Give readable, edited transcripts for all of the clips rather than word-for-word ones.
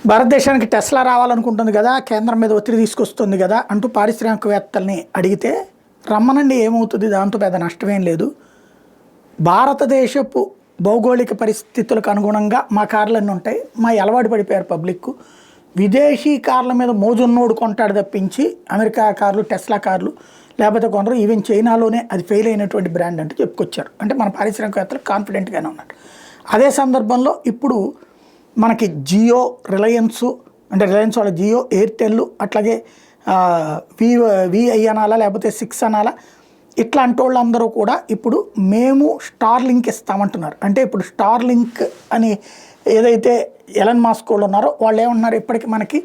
భారతదేశానికి టెస్లా రావాలనుకుంటుంది కదా, కేంద్రం మీద ఒత్తిడి తీసుకొస్తుంది కదా అంటూ పారిశ్రామికవేత్తల్ని అడిగితే రమ్మనండి, ఏమవుతుంది, దాంతో పెద్ద నష్టమేం లేదు. భారతదేశపు భౌగోళిక పరిస్థితులకు అనుగుణంగా మా కార్లన్నీ ఉంటాయి, మా అలవాటు పడిపోయారు పబ్లిక్. విదేశీ కార్ల మీద మోజున్నోడు కొంటాడు తప్పించి అమెరికా కార్లు, టెస్లా కార్లు లేకపోతే కొనరు. ఈవెన్ చైనాలోనే అది ఫెయిల్ అయినటువంటి బ్రాండ్ అంటూ చెప్పుకొచ్చారు. అంటే మన పారిశ్రామికవేత్తలు కాన్ఫిడెంట్గానే ఉన్నారు. అదే సందర్భంలో ఇప్పుడు మనకి జియో, రిలయన్స్, అంటే రిలయన్స్ వాళ్ళ జియో, ఎయిర్టెల్, అట్లాగే విఐ అనాలా లేకపోతే 6 అనాలా, ఇట్లాంటి వాళ్ళందరూ కూడా ఇప్పుడు మేము స్టార్లింక్ ఇస్తామంటున్నారు. అంటే ఇప్పుడు స్టార్లింక్ అని ఏదైతే ఎలన్ మాస్క్ వాళ్ళు ఉన్నారో వాళ్ళు ఏమన్నారు, ఇప్పటికి మనకి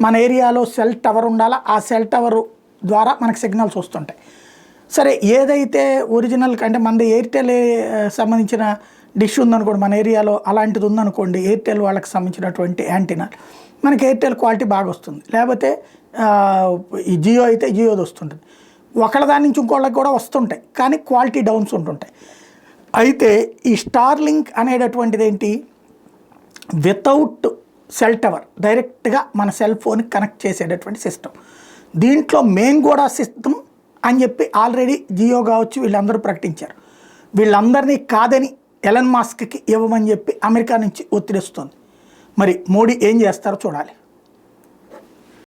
మన ఏరియాలో సెల్ టవర్ ఉండాలా, ఆ సెల్ టవర్ ద్వారా మనకి సిగ్నల్స్ వస్తుంటాయి. సరే, ఏదైతే ఒరిజినల్ అంటే మనది ఎయిర్టెల్ సంబంధించిన డిష్ ఉందనుకోండి, మన ఏరియాలో అలాంటిది ఉందనుకోండి, ఎయిర్టెల్ వాళ్ళకి సంబంధించినటువంటి యాంటీనా, మనకి ఎయిర్టెల్ క్వాలిటీ బాగా వస్తుంది. లేకపోతే ఈ జియో అయితే జియోది వస్తుంటుంది. ఒకళ్ళ దాని నుంచి ఇంకోళ్ళకి కూడా వస్తుంటాయి, కానీ క్వాలిటీ డౌన్స్ ఉంటుంటాయి. అయితే ఈ స్టార్లింక్ అనేటటువంటిది ఏంటి, వితౌట్ సెల్ టవర్ డైరెక్ట్గా మన సెల్ ఫోన్కి కనెక్ట్ చేసేటటువంటి సిస్టమ్. దీంట్లో మేము కూడా సిస్టమ్ అని చెప్పి ఆల్రెడీ జియో కావచ్చు వీళ్ళందరూ ప్రకటించారు. వీళ్ళందరినీ కాదని ఎలన్ మాస్క్కి ఇవ్వమని చెప్పి అమెరికా నుంచి ఒత్తిడి వస్తుంది. మరి మోడీ ఏం చేస్తారో చూడాలి.